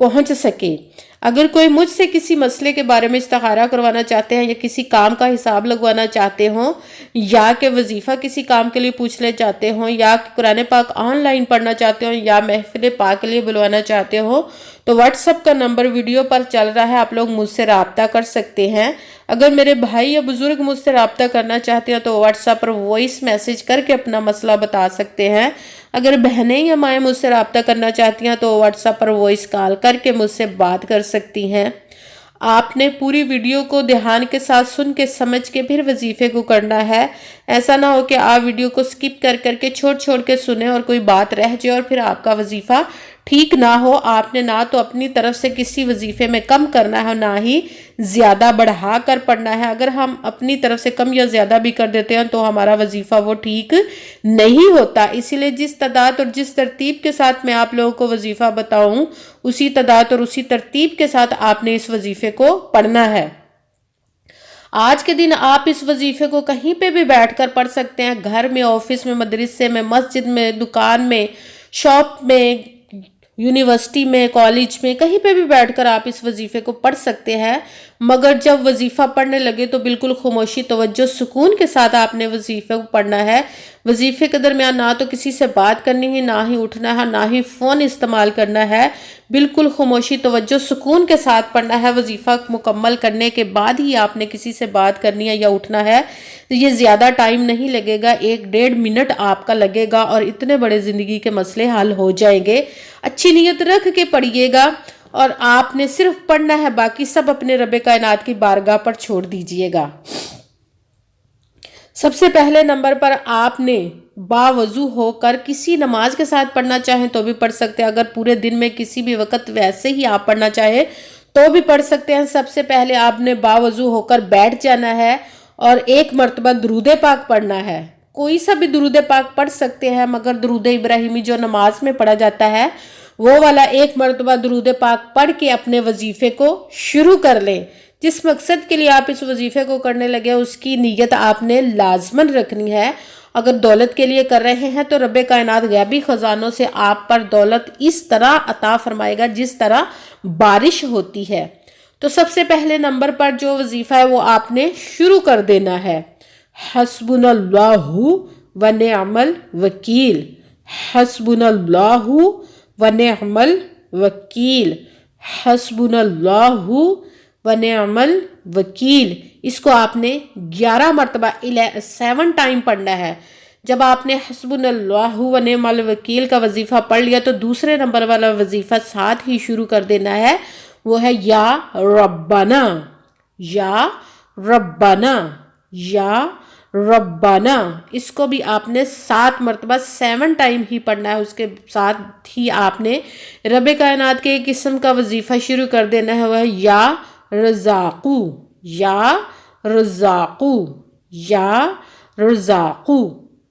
پہنچ سکے۔ اگر کوئی مجھ سے کسی مسئلے کے بارے میں استخارہ کروانا چاہتے ہیں یا کسی کام کا حساب لگوانا چاہتے ہوں یا کہ وظیفہ کسی کام کے لیے پوچھنا چاہتے ہوں یا قرآن پاک آن لائن پڑھنا چاہتے ہوں یا محفل پاک کے لیے بلوانا چاہتے ہوں تو واٹس ایپ کا نمبر ویڈیو پر چل رہا ہے، آپ لوگ مجھ سے رابطہ کر سکتے ہیں۔ اگر میرے بھائی یا بزرگ مجھ سے رابطہ کرنا چاہتے ہیں تو واٹس ایپ پر وائس میسج کر کے اپنا مسئلہ بتا سکتے ہیں۔ اگر بہنیں یا مائیں مجھ سے رابطہ کرنا چاہتی ہیں تو واٹس ایپ پر وائس کال کر کے مجھ سے بات کر سکتی ہیں۔ آپ نے پوری ویڈیو کو دھیان کے ساتھ سن کے سمجھ کے پھر وظیفے کو کرنا ہے۔ ایسا نہ ہو کہ آپ ویڈیو کو سکپ کر کے چھوڑ کے سنیں اور کوئی بات رہ جائے اور پھر آپ کا وظیفہ ٹھیک نہ ہو۔ آپ نے نہ تو اپنی طرف سے کسی وظیفے میں کم کرنا ہے اور نہ ہی زیادہ بڑھا کر پڑھنا ہے۔ اگر ہم اپنی طرف سے کم یا زیادہ بھی کر دیتے ہیں تو ہمارا وظیفہ وہ ٹھیک نہیں ہوتا۔ اسی لیے جس تعداد اور جس ترتیب کے ساتھ میں آپ لوگوں کو وظیفہ بتاؤں اسی تعداد اور اسی ترتیب کے ساتھ آپ نے اس وظیفے کو پڑھنا ہے۔ آج کے دن آپ اس وظیفے کو کہیں پہ بھی بیٹھ کر پڑھ سکتے ہیں، گھر میں، آفس میں، مدرسے میں، مسجد میں، دکان میں، شاپ میں، یونیورسٹی میں، کالج میں، کہیں پہ بھی بیٹھ کر آپ اس وظیفے کو پڑھ سکتے ہیں۔ مگر جب وظیفہ پڑھنے لگے تو بالکل خاموشی، توجہ، سکون کے ساتھ آپ نے وظیفے کو پڑھنا ہے۔ وظیفے کے درمیان نہ تو کسی سے بات کرنی ہے، نہ ہی اٹھنا ہے، نہ ہی فون استعمال کرنا ہے۔ بالکل خاموشی، توجہ، سکون کے ساتھ پڑھنا ہے۔ وظیفہ مکمل کرنے کے بعد ہی آپ نے کسی سے بات کرنی ہے یا اٹھنا ہے۔ یہ زیادہ ٹائم نہیں لگے گا، 1-1.5 منٹ آپ کا لگے گا اور اتنے بڑے زندگی کے مسئلے حل ہو جائیں گے۔ اچھی نیت رکھ کے پڑھیے گا اور آپ نے صرف پڑھنا ہے، باقی سب اپنے رب کائنات کی بارگاہ پر چھوڑ دیجئے گا۔ سب سے پہلے نمبر پر آپ نے باوضو ہو کر کسی نماز کے ساتھ پڑھنا چاہیں تو بھی پڑھ سکتے ہیں، اگر پورے دن میں کسی بھی وقت ویسے ہی آپ پڑھنا چاہیں تو بھی پڑھ سکتے ہیں۔ سب سے پہلے آپ نے باوضو ہو کر بیٹھ جانا ہے اور 1 مرتبہ درود پاک پڑھنا ہے۔ کوئی سا بھی درود پاک پڑھ سکتے ہیں، مگر درود ابراہیمی جو نماز میں پڑھا جاتا ہے وہ والا 1 مرتبہ درود پاک پڑھ کے اپنے وظیفے کو شروع کر لیں۔ جس مقصد کے لیے آپ اس وظیفے کو کرنے لگے اس کی نیت آپ نے لازماً رکھنی ہے۔ اگر دولت کے لیے کر رہے ہیں تو رب کائنات غیبی خزانوں سے آپ پر دولت اس طرح عطا فرمائے گا جس طرح بارش ہوتی ہے۔ تو سب سے پہلے نمبر پر جو وظیفہ ہے وہ آپ نے شروع کر دینا ہے۔ حسبنا اللہ و نعم الوکیل، حسبنا اللہ و نعم الوکیل، حسبنا اللہ و نعم الوکیل۔ اس کو آپ نے 11 مرتبہ 7 ٹائم پڑھنا ہے۔ جب آپ نے حسبنا اللہ و نعم الوکیل کا وظیفہ پڑھ لیا تو دوسرے نمبر والا وظیفہ ساتھ ہی شروع کر دینا ہے، وہ ہے یا ربنا، یا ربنا، یا ربنا۔ اس کو بھی آپ نے 7 مرتبہ 7 ٹائم ہی پڑھنا ہے۔ اس کے ساتھ ہی آپ نے رب کائنات کے ایک اسم کا وظیفہ شروع کر دینا ہے، وہ ہے یا رزاقو، یا رزاقو، یا رزاقو۔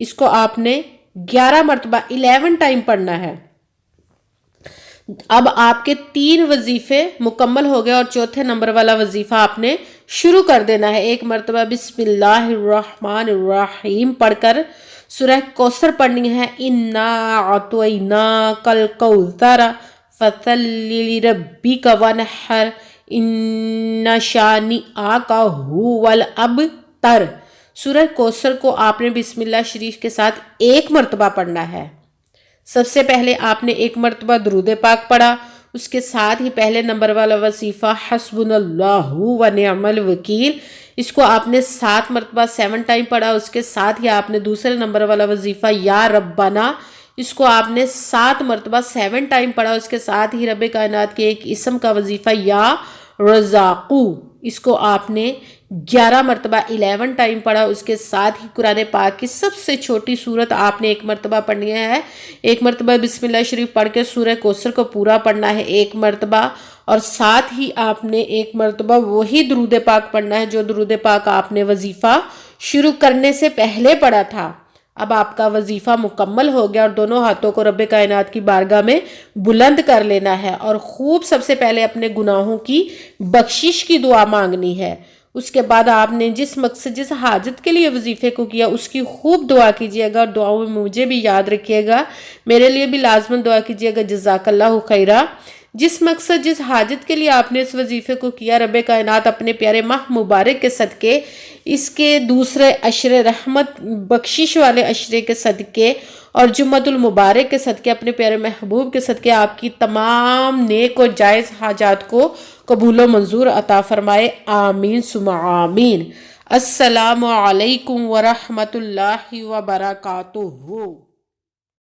اس کو آپ نے 11 مرتبہ 11 ٹائم پڑھنا ہے۔ اب آپ کے 3 وظیفے مکمل ہو گئے اور چوتھے نمبر والا وظیفہ آپ نے شروع کر دینا ہے۔ 1 مرتبہ بسم اللہ الرحمن الرحیم پڑھ کر سورہ کوثر پڑھنی ہے۔ اِنَّا أَعْطَيْنَاكَ الْكَوْثَرَ فَصَلِّ لِرَبِّكَ وَانْحَرْ إِنَّ شَانِئَكَ هُوَ الْأَبْتَرُ۔ سورہ کوثر کو آپ نے بسم اللہ شریف کے ساتھ 1 مرتبہ پڑھنا ہے۔ سب سے پہلے آپ نے 1 مرتبہ درود پاک پڑھا، اس کے ساتھ ہی پہلے نمبر والا وظیفہ حسبنا اللہ و نعم الوکیل، اس کو آپ نے 7 مرتبہ 7 ٹائم پڑھا۔ اس کے ساتھ ہی آپ نے دوسرے نمبر والا وظیفہ یا ربنا، اس کو آپ نے 7 مرتبہ 7 ٹائم پڑھا۔ اس کے ساتھ ہی رب کائنات کے ایک اسم کا وظیفہ یا رزاقو، اس کو آپ نے 11 مرتبہ 11 ٹائم پڑھا۔ اس کے ساتھ ہی قرآن پاک کی سب سے چھوٹی سورت آپ نے 1 مرتبہ پڑھنی ہے۔ 1 مرتبہ بسم اللہ شریف پڑھ کے سورہ کوثر کو پورا پڑھنا ہے 1 مرتبہ، اور ساتھ ہی آپ نے 1 مرتبہ وہی درود پاک پڑھنا ہے جو درود پاک آپ نے وظیفہ شروع کرنے سے پہلے پڑھا تھا۔ اب آپ کا وظیفہ مکمل ہو گیا اور دونوں ہاتھوں کو رب کائنات کی بارگاہ میں بلند کر لینا ہے اور خوب سب سے پہلے اپنے گناہوں کی بخشش کی دعا مانگنی ہے۔ اس کے بعد آپ نے جس مقصد جس حاجت کے لیے وظیفے کو کیا اس کی خوب دعا کیجیے گا، اور دعاؤں میں مجھے بھی یاد رکھیے گا، میرے لیے بھی لازماً دعا کیجیے گا۔ جزاک اللہ خیرہ۔ جس مقصد جس حاجت کے لیے آپ نے اس وظیفے کو کیا، رب کائنات اپنے پیارے ماہ مبارک کے صدقے، اس کے دوسرے عشرے رحمت بخشش والے عشرے کے صدقے اور جمعۃ المبارک کے صدقے، اپنے پیارے محبوب کے صدقے آپ کی تمام نیک و جائز حاجات کو قبول و منظور عطا فرمائے، آمین ثم آمین۔ السلام علیکم ورحمۃ اللہ وبرکاتہ۔